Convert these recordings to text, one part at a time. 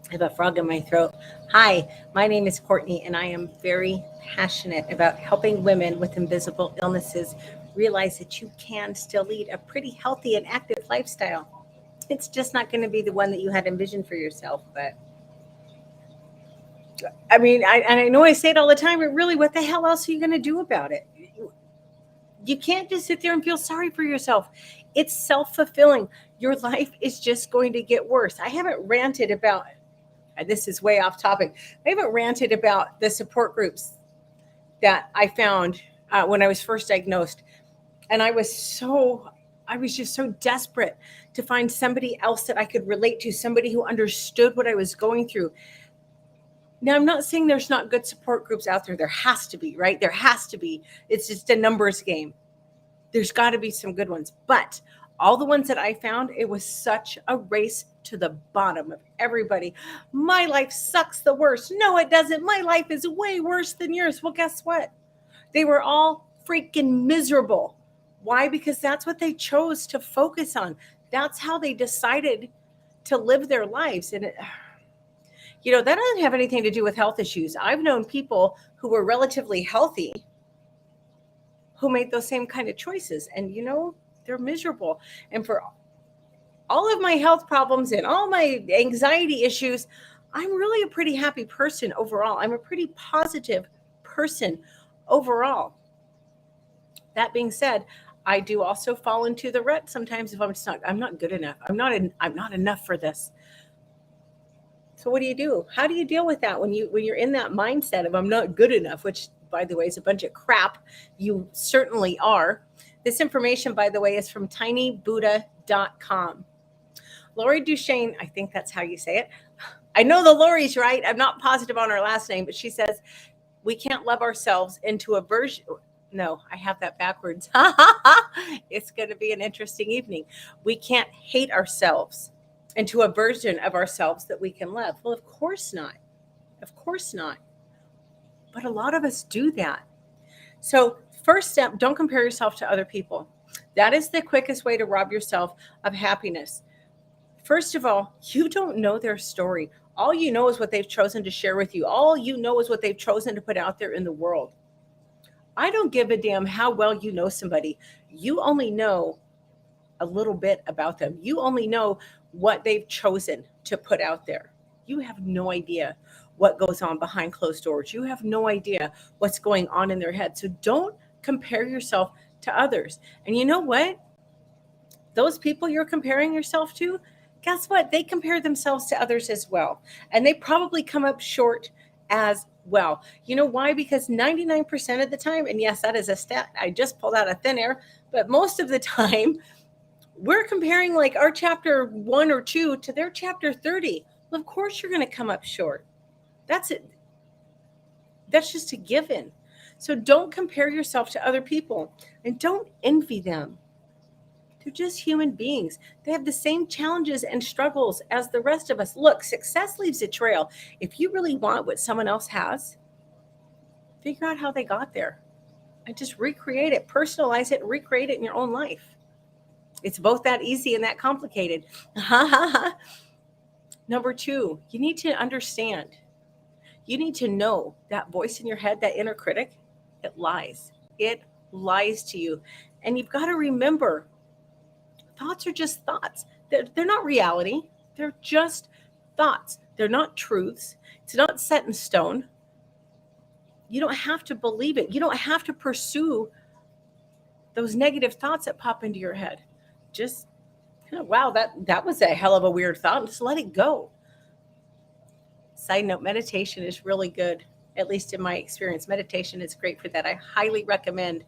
I have a frog in my throat. Hi, my name is Courtney, and I am very passionate about helping women with invisible illnesses realize that you can still lead a pretty healthy and active lifestyle. It's just not going to be the one that you had envisioned for yourself. But and I know I say it all the time, but really, what the hell else are you going to do about it? You can't just sit there and feel sorry for yourself. It's self fulfilling. Your life is just going to get worse. I haven't ranted about, this is way off topic. I haven't ranted about the support groups that I found when I was first diagnosed. And I was just so desperate to find somebody else that I could relate to, somebody who understood what I was going through. Now, I'm not saying there's not good support groups out there. There has to be, right? There has to be. It's just a numbers game. There's got to be some good ones. But all the ones that I found, it was such a race to the bottom of everybody. My life sucks the worst. No, it doesn't. My life is way worse than yours. Well, guess what? They were all freaking miserable. Why? Because that's what they chose to focus on. That's how they decided to live their lives. That doesn't have anything to do with health issues. I've known people who were relatively healthy who made those same kind of choices. And, they're miserable. And for all of my health problems and all my anxiety issues, I'm really a pretty happy person overall. I'm a pretty positive person overall. That being said, I do also fall into the rut sometimes if I'm not good enough. I'm not enough for this. So what do you do? How do you deal with that when you're in that mindset of I'm not good enough, which by the way is a bunch of crap. You certainly are. This information, by the way, is from tinybuddha.com. Lori Duchesne, I think that's how you say it. I know the Lori's right. I'm not positive on her last name, but she says we can't love ourselves into a version. No, I have that backwards. It's going to be an interesting evening. We can't hate ourselves into a version of ourselves that we can love. Well, of course not. Of course not. But a lot of us do that. So, first step, don't compare yourself to other people. That is the quickest way to rob yourself of happiness. First of all, you don't know their story. All you know is what they've chosen to share with you. All you know is what they've chosen to put out there in the world. I don't give a damn how well you know somebody. You only know a little bit about them. You only know what they've chosen to put out there. You have no idea what goes on behind closed doors. You have no idea what's going on in their head. So don't compare yourself to others. And you know what? Those people you're comparing yourself to, guess what? They compare themselves to others as well. And they probably come up short as well. You know why? Because 99% of the time, and yes, that is a stat I just pulled out of thin air, but most of the time, we're comparing like our chapter 1 or 2 to their chapter 30. Well, of course, you're going to come up short. That's it. That's just a given. So don't compare yourself to other people and don't envy them. They're just human beings. They have the same challenges and struggles as the rest of us. Look, success leaves a trail. If you really want what someone else has, figure out how they got there and just recreate it, personalize it, and recreate it in your own life. It's both that easy and that complicated. Number two, you need to understand. You need to know that voice in your head, that inner critic, it lies. It lies to you. And you've got to remember thoughts are just thoughts. They're not reality. They're just thoughts. They're not truths. It's not set in stone. You don't have to believe it. You don't have to pursue those negative thoughts that pop into your head. Just, wow, that was a hell of a weird thought. Just let it go. Side note, meditation is really good, at least in my experience. Meditation is great for that. I highly recommend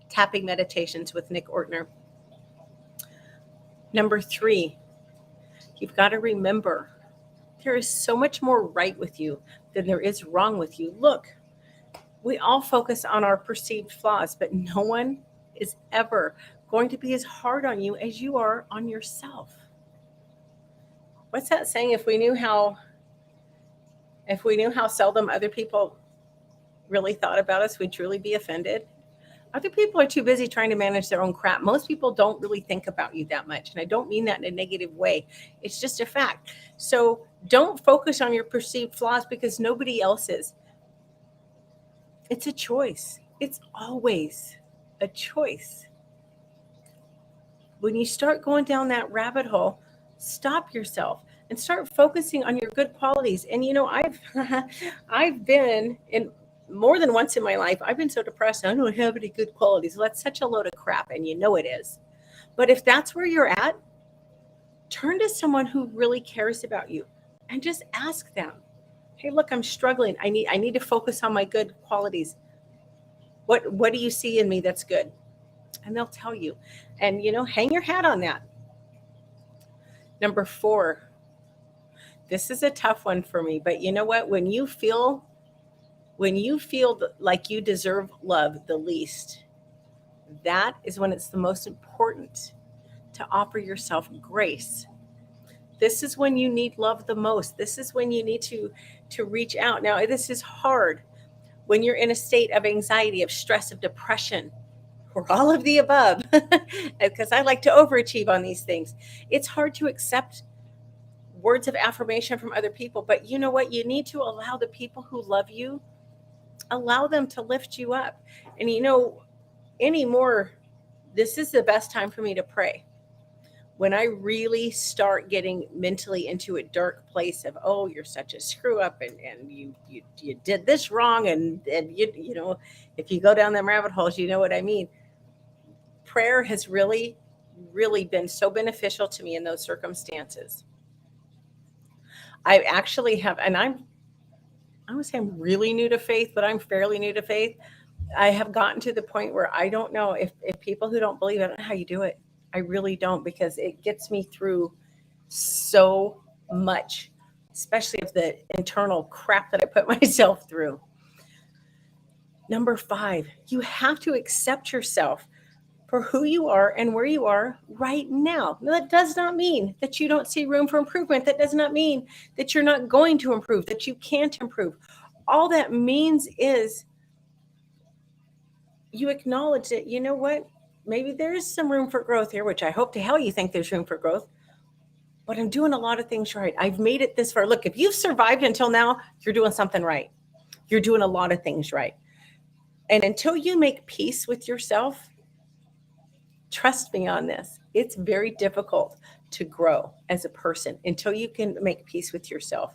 tapping meditations with Nick Ortner. Number three, you've got to remember there is so much more right with you than there is wrong with you. Look, we all focus on our perceived flaws, but no one is ever going to be as hard on you as you are on yourself. What's that saying? If we knew how seldom other people really thought about us, we'd truly be offended. Other people are too busy trying to manage their own crap. Most people don't really think about you that much. And I don't mean that in a negative way. It's just a fact. So don't focus on your perceived flaws because nobody else is. It's a choice. It's always a choice. When you start going down that rabbit hole, stop yourself and start focusing on your good qualities. And I've I've been in more than once in my life, I've been so depressed. I don't have any good qualities. Well, that's such a load of crap, and it is. But if that's where you're at, turn to someone who really cares about you and just ask them, "Hey, look, I'm struggling. I need to focus on my good qualities. What do you see in me that's good?" And they'll tell you. And hang your hat on that. Number 4, this is a tough one for me, but you know what? When you feel like you deserve love the least, that is when it's the most important to offer yourself grace. This is when you need love the most. This is when you need to reach out. Now, this is hard when you're in a state of anxiety, of stress, of depression, or all of the above, because I like to overachieve on these things. It's hard to accept words of affirmation from other people, but you know what? You need to allow the people who love you, allow them to lift you up. And anymore, this is the best time for me to pray. When I really start getting mentally into a dark place of, oh, you're such a screw up, and you did this wrong, and if you go down them rabbit holes, you know what I mean. Prayer has really, really been so beneficial to me in those circumstances. I actually have, and I would say I'm really new to faith, but I'm fairly new to faith. I have gotten to the point where I don't know if people who don't believe, I don't know how you do it. I really don't, because it gets me through so much, especially of the internal crap that I put myself through. Number 5, you have to accept yourself for who you are and where you are right now. Now, that does not mean that you don't see room for improvement. That does not mean that you're not going to improve, that you can't improve. All that means is you acknowledge that, you know what? Maybe there is some room for growth here, which I hope to hell you think there's room for growth. But I'm doing a lot of things right. I've made it this far. Look, if you've survived until now, you're doing something right. You're doing a lot of things right. And until you make peace with yourself, trust me on this, it's very difficult to grow as a person until you can make peace with yourself.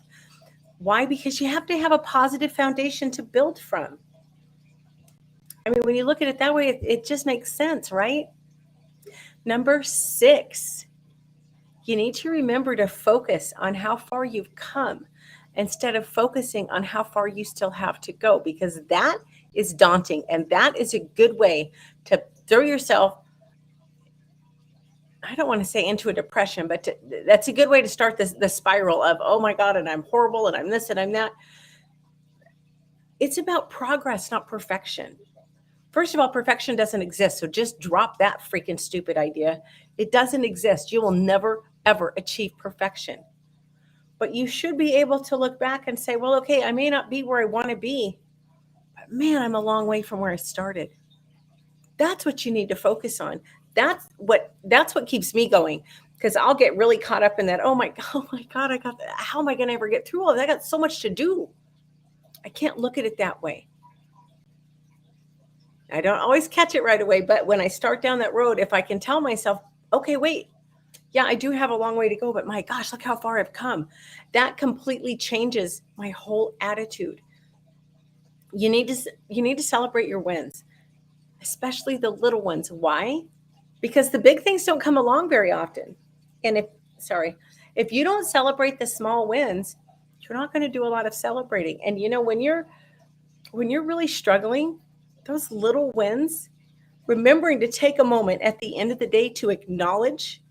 Why? Because you have to have a positive foundation to build from. I mean, when you look at it that way, it just makes sense, right? Number 6, you need to remember to focus on how far you've come instead of focusing on how far you still have to go, because that is daunting, and that is a good way to throw yourself, I don't want to say into a depression, but that's a good way to start the spiral of, oh my God, and I'm horrible, and I'm this, and I'm that. It's about progress, not perfection. First of all, perfection doesn't exist. So just drop that freaking stupid idea. It doesn't exist. You will never, ever achieve perfection. But you should be able to look back and say, well, okay, I may not be where I want to be, but man, I'm a long way from where I started. That's what you need to focus on. That's what keeps me going. Because I'll get really caught up in that. Oh my God, I got that. How am I going to ever get through all that? I got so much to do. I can't look at it that way. I don't always catch it right away, but when I start down that road, if I can tell myself, okay, wait, yeah, I do have a long way to go, but my gosh, look how far I've come. That completely changes my whole attitude. You need to celebrate your wins, especially the little ones. Why? Because the big things don't come along very often. And if you don't celebrate the small wins, you're not going to do a lot of celebrating. And when you're really struggling, those little wins, remembering to take a moment at the end of the day to acknowledge,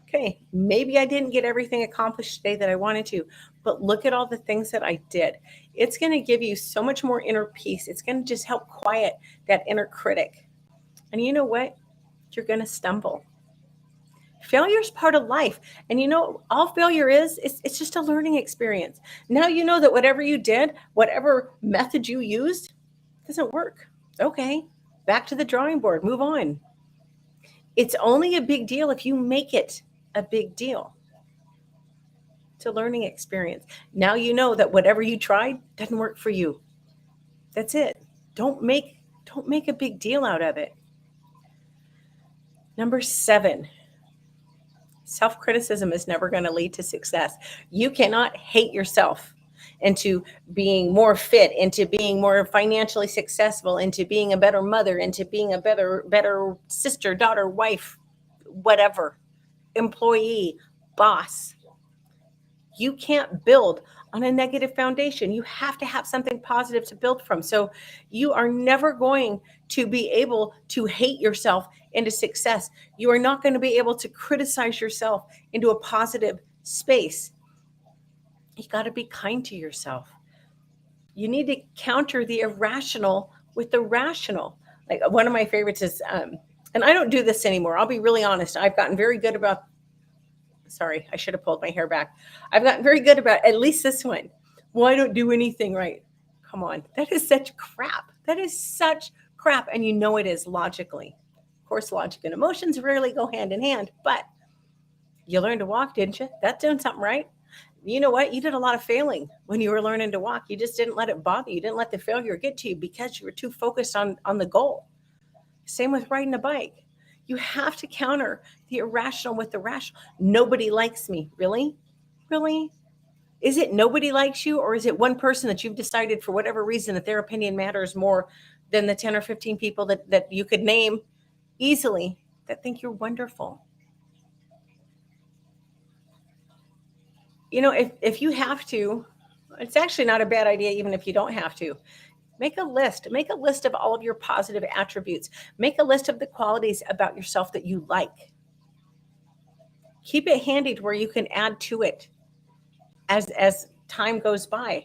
okay, maybe I didn't get everything accomplished today that I wanted to, but look at all the things that I did. It's going to give you so much more inner peace. It's going to just help quiet that inner critic. And you know what? You're going to stumble. Failure is part of life. And all failure is, it's just a learning experience. Now you know that whatever you did, whatever method you used, doesn't work. Okay. back to the drawing board, move on. It's only a big deal if you make it a big deal. It's a learning experience. Now you know that whatever you tried doesn't work for you. That's it. Don't make a big deal out of it. Number 7, self-criticism is never going to lead to success. You cannot hate yourself into being more fit, into being more financially successful, into being a better mother, into being a better sister, daughter, wife, whatever, employee, boss. You can't build on a negative foundation. You have to have something positive to build from. So you are never going to be able to hate yourself into success. You are not going to be able to criticize yourself into a positive space. You got to be kind to yourself. You need to counter the irrational with the rational. Like one of my favorites is, and I don't do this anymore. I'll be really honest. I've gotten very good about, sorry, I should have pulled my hair back. I've gotten very good about at least this one. Well, I don't do anything right. Come on. That is such crap. That is such crap. And you know it is logically. Of course, logic and emotions rarely go hand in hand, but you learned to walk, didn't you? That's doing something right. You know what? You did a lot of failing when you were learning to walk. You just didn't let it bother you. You didn't let the failure get to you because you were too focused on the goal. Same with riding a bike. You have to counter the irrational with the rational. Nobody likes me. Really? Really? Is it nobody likes you, or is it one person that you've decided for whatever reason that their opinion matters more than the 10 or 15 people that you could name easily that think you're wonderful? You know, if you have to, it's actually not a bad idea, even if you don't have to. Make a list. Make a list of all of your positive attributes. Make a list of the qualities about yourself that you like. Keep it handy to where you can add to it as time goes by.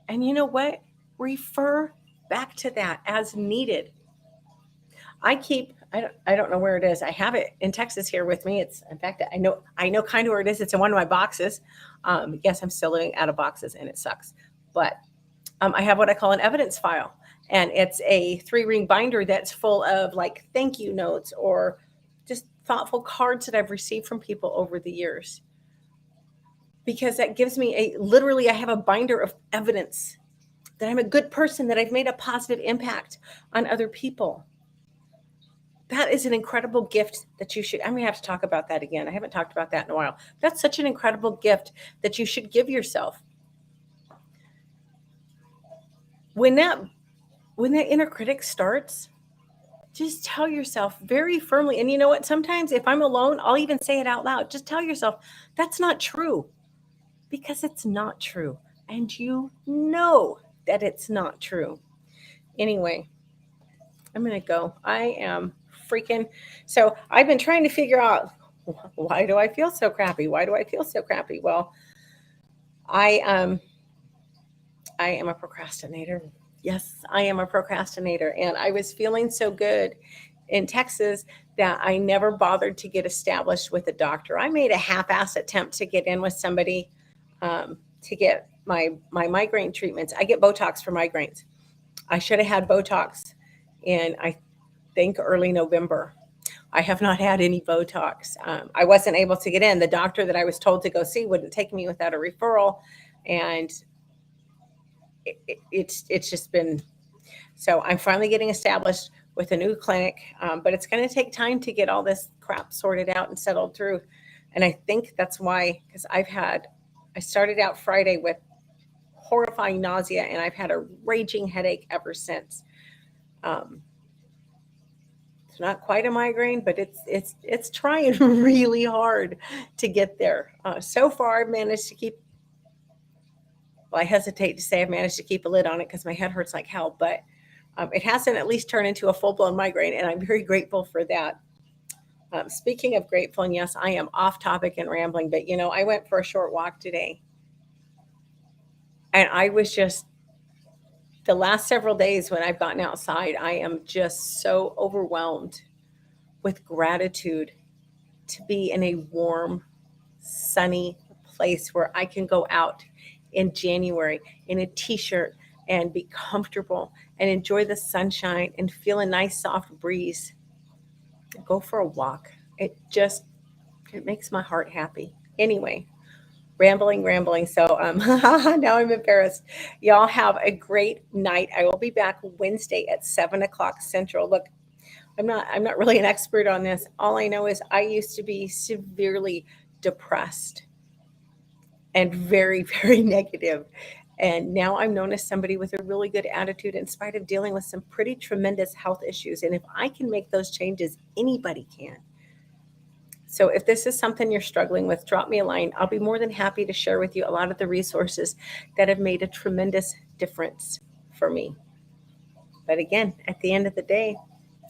And you know what? Refer back to that as needed. I don't know where it is. I have it in Texas here with me. It's, in fact, I know kind of where it is. It's in one of my boxes. Yes, I'm still living out of boxes and it sucks. But I have what I call an evidence file, and it's a 3-ring binder that's full of like thank you notes or just thoughtful cards that I've received from people over the years. Because that gives me literally, I have a binder of evidence that I'm a good person, that I've made a positive impact on other people. That is an incredible gift that you should, I'm going to have to talk about that again. I haven't talked about that in a while. That's such an incredible gift that you should give yourself. When that inner critic starts, just tell yourself very firmly. And you know what? Sometimes if I'm alone, I'll even say it out loud. Just tell yourself, that's not true, because it's not true. And you know that it's not true. Anyway, I'm going to go. I am freaking. So I've been trying to figure out, why do I feel so crappy? Why do I feel so crappy? Well, I am a procrastinator. Yes, I am a procrastinator. And I was feeling so good in Texas that I never bothered to get established with a doctor. I made a half-ass attempt to get in with somebody to get my migraine treatments. I get Botox for migraines. I should have had Botox in, I think, early November. I have not had any Botox. I wasn't able to get in. The doctor that I was told to go see wouldn't take me without a referral. And it's just been, so I'm finally getting established with a new clinic, but it's going to take time to get all this crap sorted out and settled through. And I think that's why, because I started out Friday with horrifying nausea, and I've had a raging headache ever since. It's not quite a migraine, but it's trying really hard to get there. So far, I've managed to keep, well, I hesitate to say I've managed to keep a lid on it because my head hurts like hell, but it hasn't at least turned into a full-blown migraine, and I'm very grateful for that. Speaking of grateful, and yes, I am off topic and rambling, but I went for a short walk today, and I was just, the last several days when I've gotten outside, I am just so overwhelmed with gratitude to be in a warm, sunny place where I can go out in January in a t-shirt and be comfortable and enjoy the sunshine and feel a nice soft breeze, go for a walk. It makes my heart happy. Anyway, rambling. So now I'm embarrassed. Y'all have a great night. I will be back Wednesday at 7 o'clock Central. Look, I'm not really an expert on this. All I know is I used to be severely depressed and very, very negative. And now I'm known as somebody with a really good attitude in spite of dealing with some pretty tremendous health issues. And if I can make those changes, anybody can. So if this is something you're struggling with, drop me a line. I'll be more than happy to share with you a lot of the resources that have made a tremendous difference for me. But again, at the end of the day,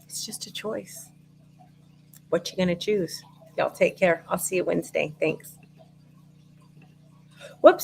it's just a choice. What you gonna choose? Y'all take care. I'll see you Wednesday. Thanks. Whoops.